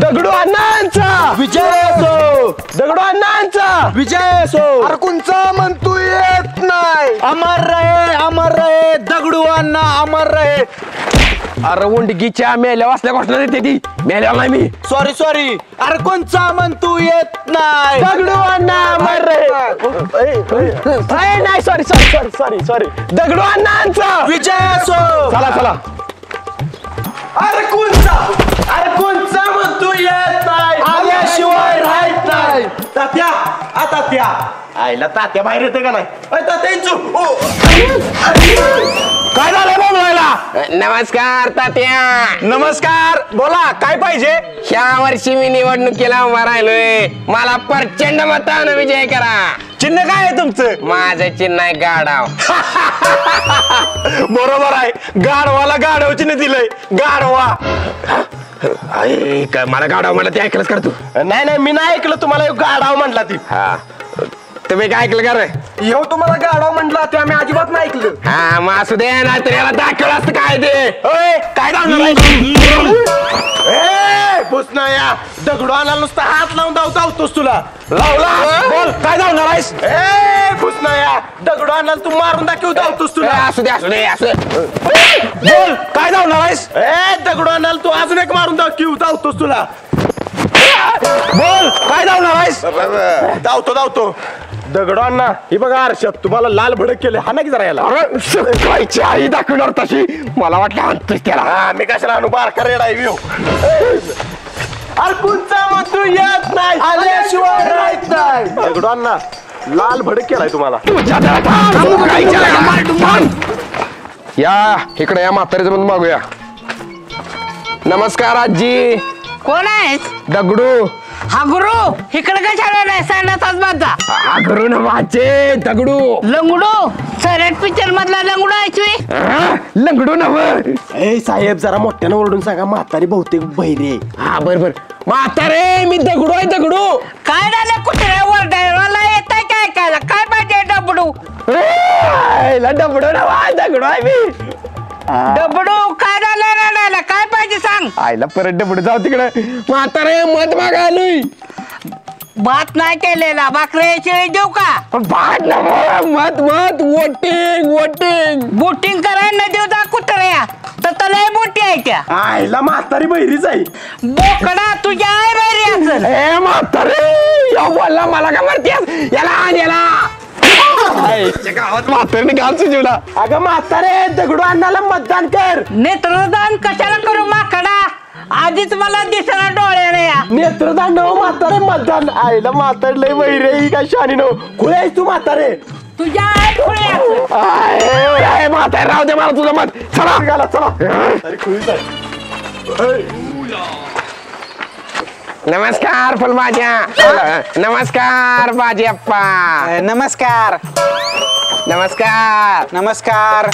दगडू अण्णांचा विजय असो, दगडू अण्णांचा विजय असो. अरे कोणचा म्हणतो येत नाही. अमर रहे दगडू अण्णा, अमर रहे. अरे उंडकीच्या मेल्या वाचल्या घोषणा देते ती. मेल्या नाही मी. सॉरी. अरे कोणचा म्हणतो येत नाही. दगडू अण्णा अमर रहे. नाही सॉरी दगडू अण्णांचा विजय असो. चला अरे कोणचा म्हणतो येत नाही. आल्याशिवाय राहत नाही. तात्या आईला तात्या बाहेर येते का नाही. तात्यांचू काय झालं बोलवायला. नमस्कार तात्या. नमस्कार. बोला काय पाहिजे. ह्या वर्षी मी निवडणुकीला उभा राहिलोय. मला प्रचंड मतानं विजय करा. चिन्ह काय आहे तुमचं. माझं चिन्ह आहे गाढव. बरोबर आहे. गाढवाला गाढव चिन्ह दिलंय. गाढवा. मला गाढव म्हणलं ते ऐकलंच कर तू. नाही मी नाही ऐकलं. तुम्हाला गाढव म्हटला ती. हा तुम्ही काय ऐकलं का रे. येऊ तुम्हाला गाढव म्हटला ते आम्ही अजिबात नाही ऐकलं. हा मग असू दे ना तर याला दाखवलं असतं काय ते. काय या दगडू आणायला नुसता हात लावून धावतोस तुला. लावला बोल काय धावणार आहेस. या दगडू आणायला तू मारून दाखव धावतोस तुला. असू दे बोल काय धावणार आहेस. दगडू आणायला तू अजून एक मारून धावतोस तुला. बोल काय धावणार आहेस. धावतो दगडू अण्णा ही बघा आरशात तुम्हाला लाल भडक केले. हा ना की जरा याला. अरे आई दाखवणार तशी. मला वाटलं आणतोस त्याला. मी कशाला आणू बारका रेड आहे. अरे कोणचा म्हणतो येत नाही. आल्याशिवाय राहत नाही. दगडू अण्णा लाल भडक केलाय तुम्हाला. या इकडे या म्हातारीचं पण मागूया. नमस्कार आजी. कोण आहेस. दगडू. हा गुरु इकडे काय झालं नाही. सांगण्याचाच बाजा. दगडू ना वाचे. दगडू लंगडू सरेट पिक्चर मधला लंगडू ऐकवी. लंगडू नव. साहेब जरा मोठ्यानं ओरडून सांगा. म्हातारी बहुतेक बहिरे. हा बर म्हातारे मी दगडू आहे. दगडू काय झालं कुत्र्या वरडायला येत आहे काय काय काय पाहिजे. डबडू डबडू नवा. दगडू आहे मी. डबडू काय झालं रडायला काय पाहिजे सांग. आईला परत डबडू जाऊ तिकडे. म्हातारे मत मागायलोय. भात नाही केलेला. भाकरे शिळी देऊ का. भात मत वोटिंग बोटिंग करायला देऊ जा कुत्र्या. तर त्याला बोटी आहे त्या. आईला म्हातारी बहिरीच आहे. बोकडा तुझ्या आहे बरी असेल. म्हातारे या बोलला मला का मारतेस. याला गावात म्हातारीने घाल सुजवला. अगं म्हातारे दगडू अण्णाला मतदान कर. नेत्रदान कशाला करू माकडा. आधीच मला दिसना डोळ्याने या. नेत्रदान नव म्हातारे मतदान. आईला म्हातारी लय बहिरे ही काय शानी नो. खुळे आहेस तू म्हातारे. तुझ्या आहे खुळे. म्हातारे राहू दे मला तुझं मत. चला. नमस्कार फुलभाज्या. नमस्कार बाजी अप्पा. नमस्कार नमस्कार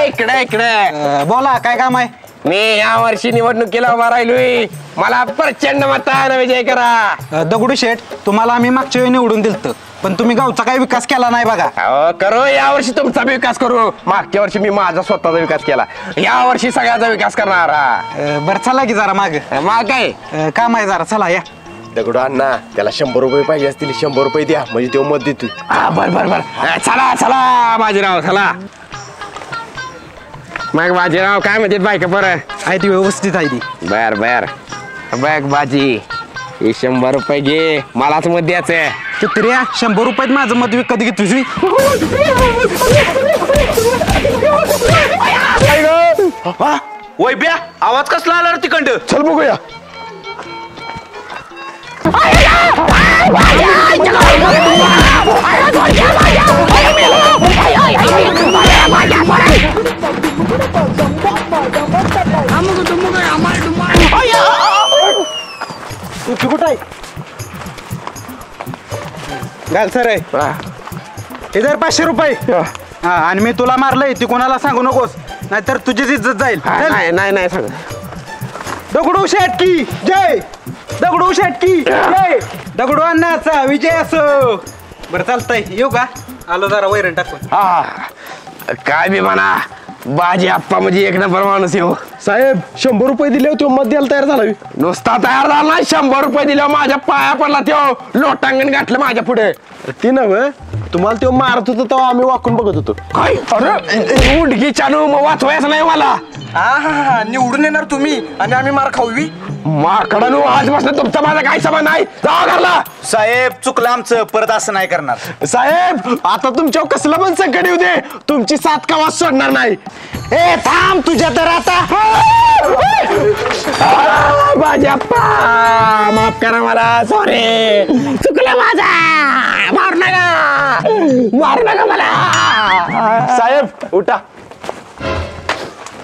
इकडे बोला काय काम आहे. मी या वर्षी निवडणुकीला उभा राहिलोय. मला प्रचंड मतानं विजय करा. दगडू शेठ तुम्हाला आम्ही मागच्या वेळी निवडून दिलत पण तुम्ही गावचा काही विकास केला नाही बघा. करू या वर्षी तुमचा विकास करू. मागच्या वर्षी मी माझा स्वतःचा विकास केला. या वर्षी सगळ्याचा विकास करणार. बरं चला की जरा माग काय काम आहे जरा. चला या. दगडू अण्णा त्याला 100 रुपये पाहिजे असतील. 100 रुपये द्या म्हणजे तो मत देतोय. बर चला बाजीराव चला. मग बाजीराव काय म्हणते बायका बरं आहे ती व्यवस्थित आहे ती. बर बघ बाजी हे 100 रुपये घे. मलाच मत द्यायचंय. चित्र्या 100 रुपयात माझं मत विकत घेतोस. वैब्या आवाज कसला आला रे तिकडं. चल बघूया. कुठं आहे. घाल सर इधर 500 रुपये. हा आणि मी तुला मारलंय ती कोणाला सांगू नकोस नाहीतर तुझीच इज्जत जाईल. नाही सांग. दगडू शेठ की जय. दगडू शेठ की जय. दगडू अण्णाचा विजय असो. बरं चालतंय येऊ का. आलो जरा वैरण टाकून. काय बी म्हणा बाजी आप्पा म्हणजे एक नंबर माणूस आहे हो. साहेब 100 रुपये दिले होते मत द्यायला तयार झाला नुसता तयार झाला नाही 100 रुपये दिल्यावर माझ्या पाया पडला तो लोटांगण गाठलं माझ्या पुढे. ती नव्हे तुम्हाला तो मारत होतो तेव्हा आम्ही वाकून बघत होतो. काय अरे उडकी चालू मग वाचवायचं नाही मला. हा निवडून येणार तुम्ही आणि आम्ही मार खाऊवी. माकडानू आजपासून तुमचा माझा काही संबंध नाही. जावा घरला. साहेब चुकलं आमचं, परत असं नाही करणार. साहेब आता तुमच्यावर कसलं पण संकट येऊ दे तुमची सात कावा सोडणार नाही. ए थांब तुझ्या तर आता. बाजाप्पा माफ करा मला. सॉरी चुकलं माझा. मारू नका मला. साहेब उठा.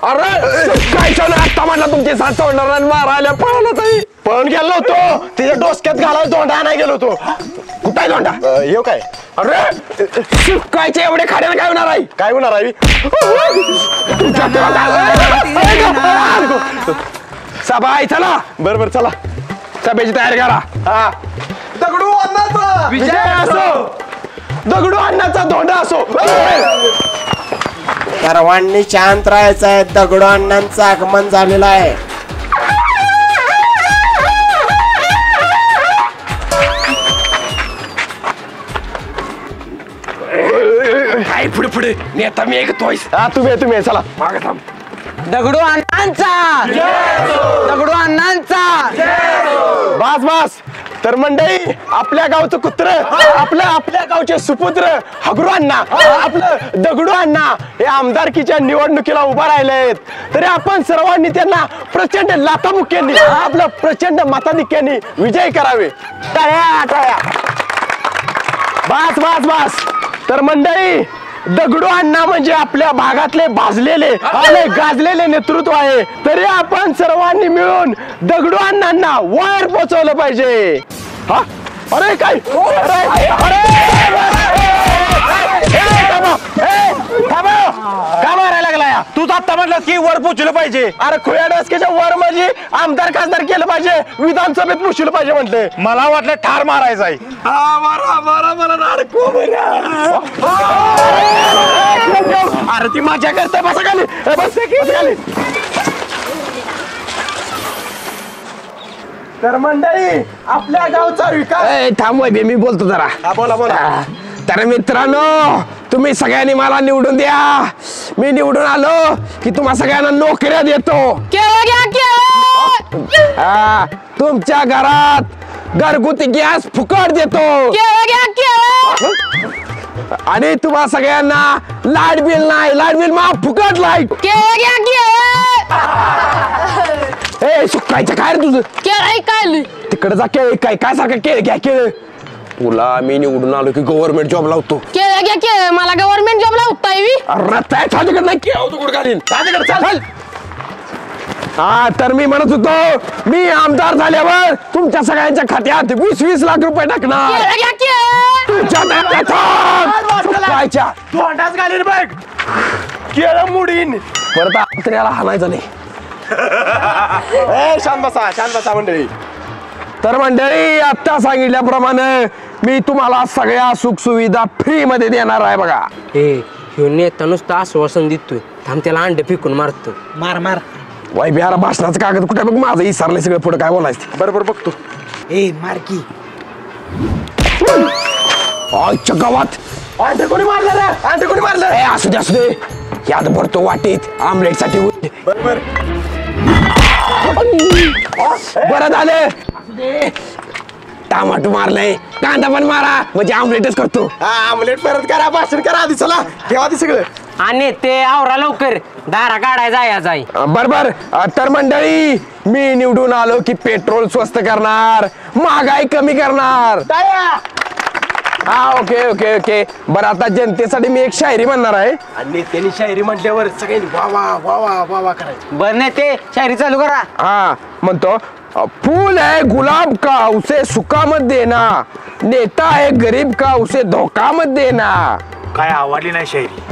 अरे काय चालू आता म्हटलं तुमची साथ सोडणार आणि मारायला पळाला ताई. पळून गेलो होतो तिच्या डोसक्यात घालायला दोंडा नाही गेलो होतो. कुठे दोंडा. येऊ काय अरे सुकायचे एवढे खाड्याला काय होणार आहे. काय होणार आहे सभा चला. बरोबर चला सभेची तयारी करा. हा दगडू अण्णाचा विजय असो. दगडू अण्णाचा धोंडा असो. सर्वांनी शांत राहायचं आहे. दगडू अण्णांचं आगमन झालेलं आहे. काय पुढे पुढे नेता मी ऐकतोय. हा तुम्ही चला मागे थांब. दगडू अण्णांचा दगडू अण्णांचा. बस तर मंडळी आपल्या गावचं कुत्र आपल्या गावचे सुपुत्र हगरू अण्णा आपलं दगडू अण्णा हे आमदारकीच्या निवडणुकीला उभा राहिलेत. तरी आपण सर्वांनी त्यांना प्रचंड लाथाबुक्यांनी आपलं प्रचंड मताधिक्यांनी विजय करावे. टाळ्या. बस तर मंडळी दगडू अण्णा म्हणजे आपल्या भागातले भाजलेले आणि गाजलेले नेतृत्व आहे. तरी आपण सर्वांनी मिळून दगडू अण्णांना वर पोचवलं पाहिजे. हा अरे काय काय मारायला लागला या. तूच आता म्हटलं की वर पोचलं पाहिजे. अरे खुल्या डोसक्याच्या वर म्हणजे आमदार खासदार केलं पाहिजे विधानसभेत पोचलं पाहिजे म्हटलं. मला वाटलं ठार मारायचं आहे. अरे ती माझ्या करता बसा खाली. तर मंडळी आपल्या गावचा विकास. थांब वैभे मी बोलतो जरा. हा बोला. तर मित्रांनो तुम्ही सगळ्यांनी मला निवडून द्या. मी निवडून आलो की तुम्हा सगळ्यांना नोकऱ्या देतो. हा, तुमच्या घरात घरगुती गॅस फुकट देतो. आणि तुम्हा सगळ्यांना लाईट बिल माफ फुकट लाईट. ए सुकायचं काय रे तुझं. तिकडे जा केळ काय सारखं केळ घ्या केळ. तुला मी निवडून आलो की गव्हर्नमेंट जॉब लावतो. मला गव्हर्नमेंट जॉब लावता नाही चाल. हा तर मी म्हणत होतो मी आमदार झाल्यावर तुमच्या सगळ्यांच्या खात्यात 20-20 लाख रुपये टाकणार. तुमच्या तोंडाच घालीन बघ केळं मुडीन. परत आपल्याला हाणायचं नाही. शांत बसा मंडळी. तर मंडळी आता सांगितल्याप्रमाणे मी तुम्हाला सगळ्या सुख सुविधा फ्री मध्ये देणार आहे बघा. ह्यो नेता नुसतं आश्वासन देतोय. थांब त्याला अंडे फेकून मारतो. मार वाई बिहारा भाषणाचं कागद कुठे बघ माझं विसरलंय सगळं पुढे काय बोलायचं. बरोबर बघतो. ए मारकी आजच्या गावात आंटे कोणी मारलं ए असू दे याद भरतो वाटीत आमलेट साठी. बरोबर बरं झालं. टमाटो मारलंय कांदा पण मारा म्हणजे आमलेटच करतो. आमलेट परत करा भाषण करा आधी. चला ठेवा ती सगळं. आणि ते आवरा लवकर दारा काढायला जाय. बरोबर. तर मंडळी मी निवडून आलो की पेट्रोल स्वस्त करणार महागाई कमी करणार. हा ओके बरं आता जनतेसाठी मी एक शायरी म्हणणार आहे. आणि त्यांनी शायरी म्हटल्यावर सगळ्यांनी वा करायचं. बर नाही ते शायरी चालू करा. हा म्हणतो फूल है गुलाब का उसे सुखा मत देना नेता है गरीब का उसे धोखा मत देना. काय आवडली नाही शायरी.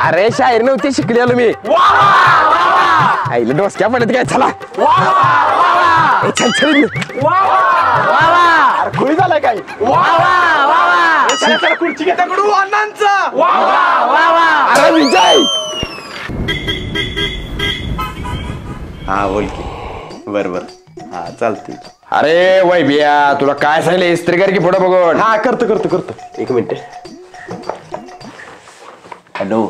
अरे शायरी नव्हती शिकलेलो मी. आईला डोसक्या पडत काय. चला चल धुळी झालाय काय चला, चला, खुर्ची घे दगडू अण्णांचा अरे विजय हा बोल की बर हा चालते अरे वैबिया तुला काय सांगितलं इस्त्री कर की पुढे बघून हा करतो एक मिनिट हॅलो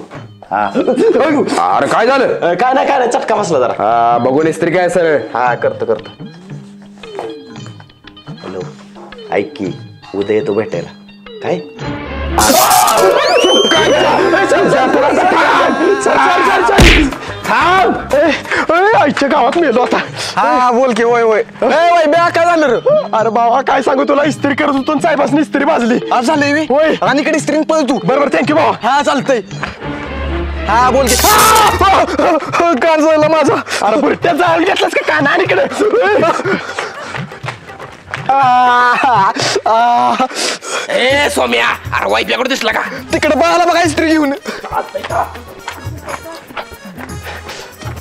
हा अरे काय झालं काय नाही चटका बसला जरा हा बघून इस्त्री काय सर हा करतो हॅलो ऐक की उद्या येतो भेटायला काय आईच्या गावात मेलो आता हा बोल की वय वय वैबिया काय झालं रे अरे बाबा काय सांगू तुला इस्त्री करत होतो साहेबांनी इस्त्री भाजली आज झालंय होय आणि इकडे इस्त्री पळ तू बरोबर थँक्यू भावा हा चालतंय हा बोल की कान झालं माझा अरे बुरट्यात जाळून घेतलास का काना आणि इकडे ए सोम्या अरे वैबियाकडे दिसला का तिकडे बघायला बघा इस्त्री घेऊन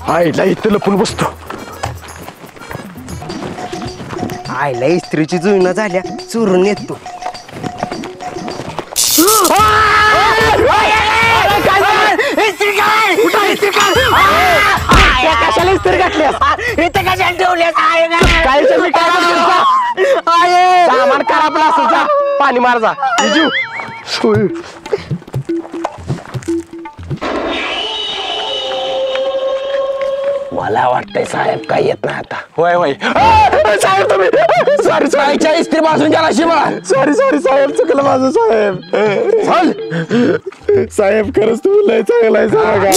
आईला इथं लपून बसतो आईला इस्त्रीची जुळणा झाल्या चोरून येतो कशाला इस्त्री घातलीस इथे कशाला ठेवल्यास काय सामान खराबला असं जा पाणी मार जा जीव मला वाटतंय साहेब काय येत नाही आता होय साहेब तुम्ही सॉरी इस्त्री भाजून गेला शिवा सॉरी साहेब चुकलं माझं साहेब साहेब खरंच तुम्ही लय चांगला आहे सांगा